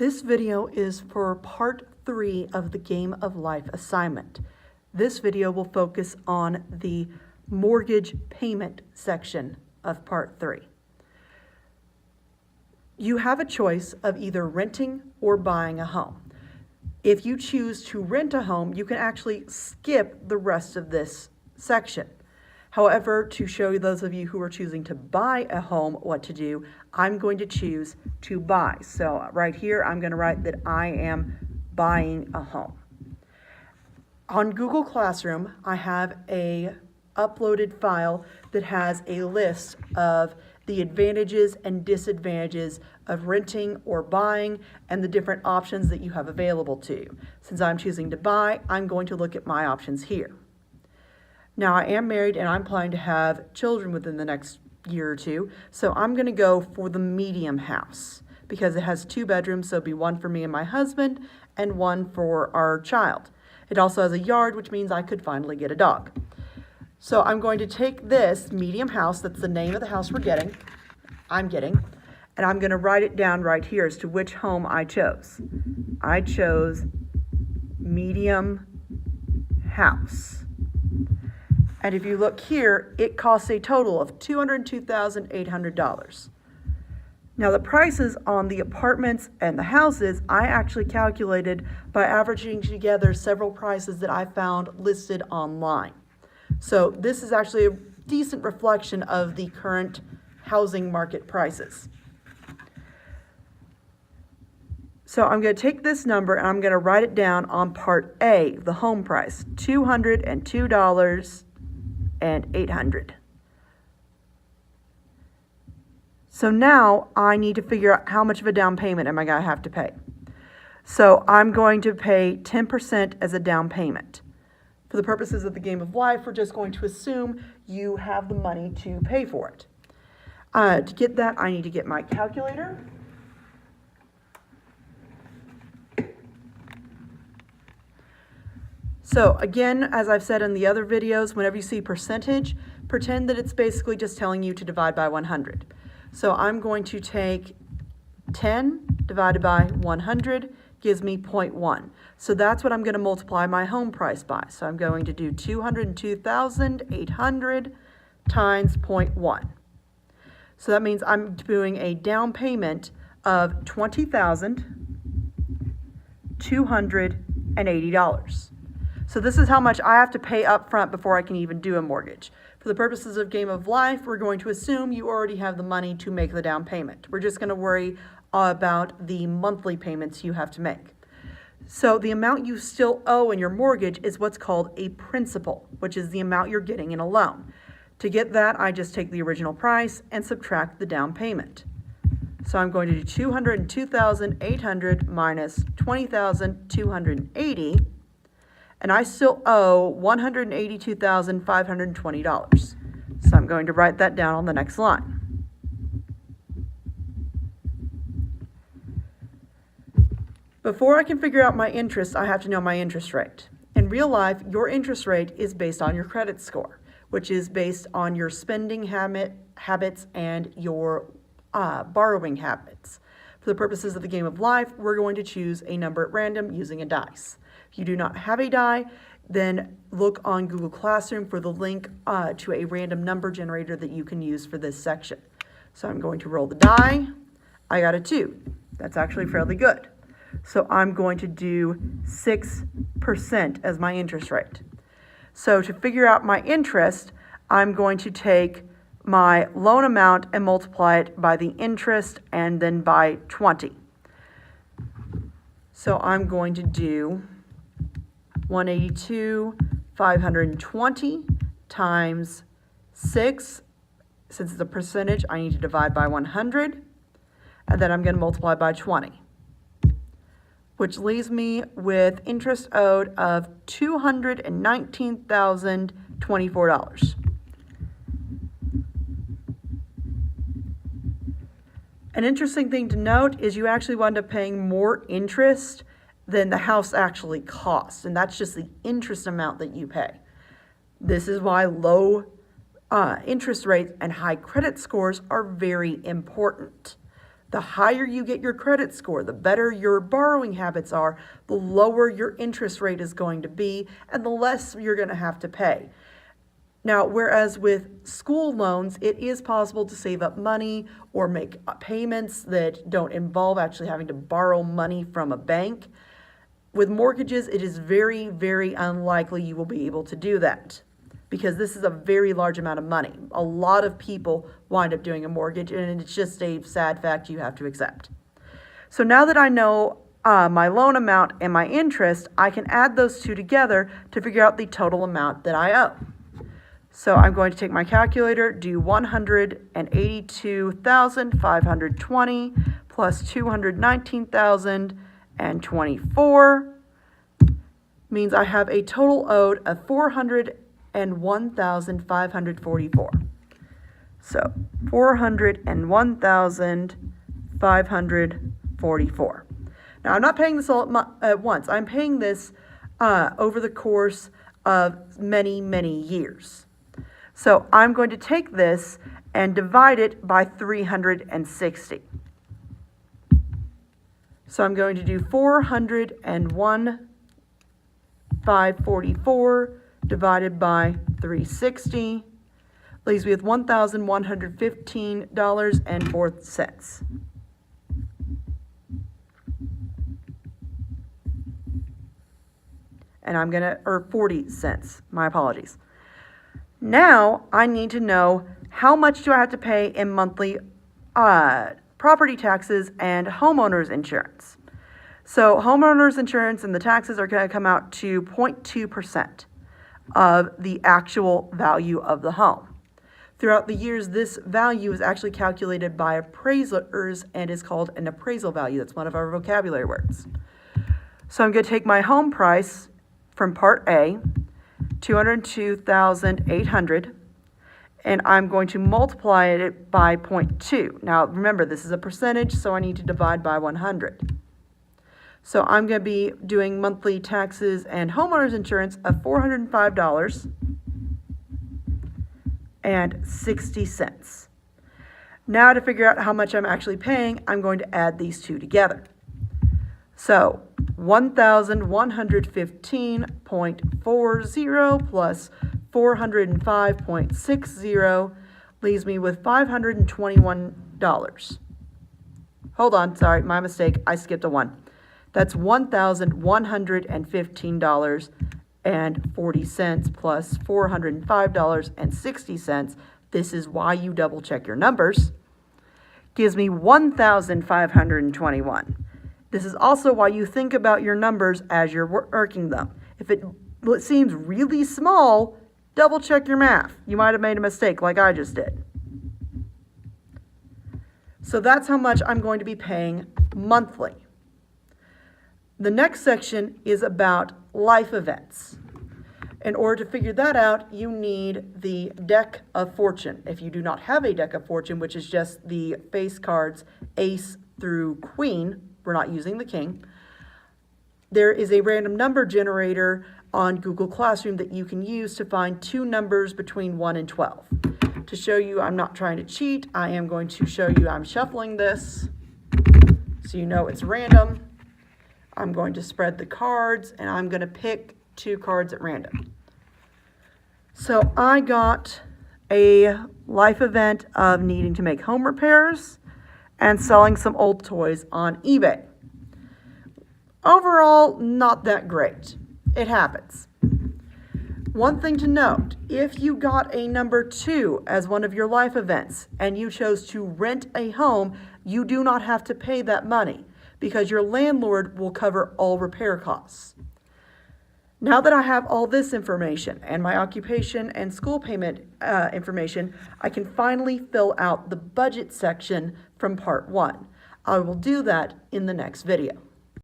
This video is for part 3 of the Game of Life assignment. This video will focus on the mortgage payment section of part 3. You have a choice of either renting or buying a home. If you choose to rent a home, you can actually skip the rest of this section. However, to show those of you who are choosing to buy a home what to do, I'm going to choose to buy. So right here, I'm going to write that I am buying a home. On Google Classroom, I have a uploaded file that has a list of the advantages and disadvantages of renting or buying and the different options that you have available to you. Since I'm choosing to buy, I'm going to look at my options here. Now, I am married and I'm planning to have children within the next year or two, so I'm going to go for the medium house because it has 2 bedrooms, so it'll be one for me and my husband and one for our child. It also has a yard, which means I could finally get a dog. So I'm going to take this medium house, that's the name of the house I'm getting, and I'm going to write it down right here as to which home I chose. I chose medium house. And if you look here, it costs a total of $202,800. Now the prices on the apartments and the houses, I actually calculated by averaging together several prices that I found listed online. So this is actually a decent reflection of the current housing market prices. So I'm going to take this number and I'm going to write it down on part A, the home price, $202,800. So now I need to figure out how much of a down payment am I going to have to pay. So I'm going to pay 10% as a down payment. For the purposes of the Game of Life, we're just going to assume you have the money to pay for it. To get that, I need to get my calculator. So again, as I've said in the other videos, whenever you see percentage, pretend that it's basically just telling you to divide by 100. So I'm going to take 10 divided by 100 gives me 0.1. So that's what I'm going to multiply my home price by. So I'm going to do 202,800 times 0.1. So that means I'm doing a down payment of $20,280. So this is how much I have to pay up front before I can even do a mortgage. For the purposes of Game of Life, we're going to assume you already have the money to make the down payment. We're just going to worry about the monthly payments you have to make. So the amount you still owe in your mortgage is what's called a principal, which is the amount you're getting in a loan. To get that, I just take the original price and subtract the down payment. So I'm going to do 202,800 minus 20,280. And I still owe $182,520. So I'm going to write that down on the next line. Before I can figure out my interest, I have to know my interest rate. In real life, your interest rate is based on your credit score, which is based on your spending habits and your borrowing habits. For the purposes of the Game of Life, we're going to choose a number at random using a dice. If you do not have a die, then look on Google Classroom for the link to a random number generator that you can use for this section. So I'm going to roll the die. I got a 2. That's actually fairly good. So I'm going to do 6% as my interest rate. So to figure out my interest, I'm going to take my loan amount and multiply it by the interest and then by 20. So I'm going to do 182,520 times 6. Since it's a percentage, I need to divide by 100. And then I'm going to multiply by 20, which leaves me with interest owed of $219,024. An interesting thing to note is you actually wind up paying more interest than the house actually costs, and that's just the interest amount that you pay. This is why low interest rates and high credit scores are very important. The higher you get your credit score, the better your borrowing habits are, the lower your interest rate is going to be, and the less you're going to have to pay. Now, whereas with school loans, it is possible to save up money or make payments that don't involve actually having to borrow money from a bank. With mortgages, it is very, very unlikely you will be able to do that because this is a very large amount of money. A lot of people wind up doing a mortgage, and it's just a sad fact you have to accept. So now that I know my loan amount and my interest, I can add those two together to figure out the total amount that I owe. So I'm going to take my calculator, do 182,520 plus 219,024 means I have a total owed of 401,544. So 401,544. Now I'm not paying this all at once. I'm paying this over the course of many, many years. So I'm going to take this and divide it by 360. So I'm going to do 401,544 divided by 360 leaves me with $1,115.04. And I'm going to, or 40 cents, my apologies. Now I need to know how much do I have to pay in monthly property taxes and homeowners insurance. So homeowners insurance and the taxes are going to come out to 0.2% of the actual value of the home. Throughout the years, this value is actually calculated by appraisers and is called an appraisal value. That's one of our vocabulary words. So I'm going to take my home price from Part A, $202,800, and I'm going to multiply it by 0.2. Now remember, this is a percentage, so I need to divide by 100. So I'm going to be doing monthly taxes and homeowners insurance of $405.60. Now to figure out how much I'm actually paying, I'm going to add these two together. So 1,115.40 plus 405.60 leaves me with $521. Hold on, sorry, my mistake. I skipped a 1. That's $1,115.40 plus $405.60. This is why you double check your numbers. Gives me $1,521. This is also why you think about your numbers as you're working them. If it seems really small, double check your math. You might have made a mistake like I just did. So that's how much I'm going to be paying monthly. The next section is about life events. In order to figure that out, you need the deck of fortune. If you do not have a deck of fortune, which is just the face cards ace through queen, we're not using the king, there is a random number generator on Google Classroom that you can use to find two numbers between 1 and 12. To show you I'm not trying to cheat, I am going to show you I'm shuffling this so you know it's random. I'm going to spread the cards and I'm going to pick two cards at random. So I got a life event of needing to make home repairs and selling some old toys on eBay. Overall, not that great. It happens. One thing to note, if you got a number 2 as one of your life events and you chose to rent a home, you do not have to pay that money because your landlord will cover all repair costs. Now that I have all this information and my occupation and school payment information, I can finally fill out the budget section from Part 1. I will do that in the next video.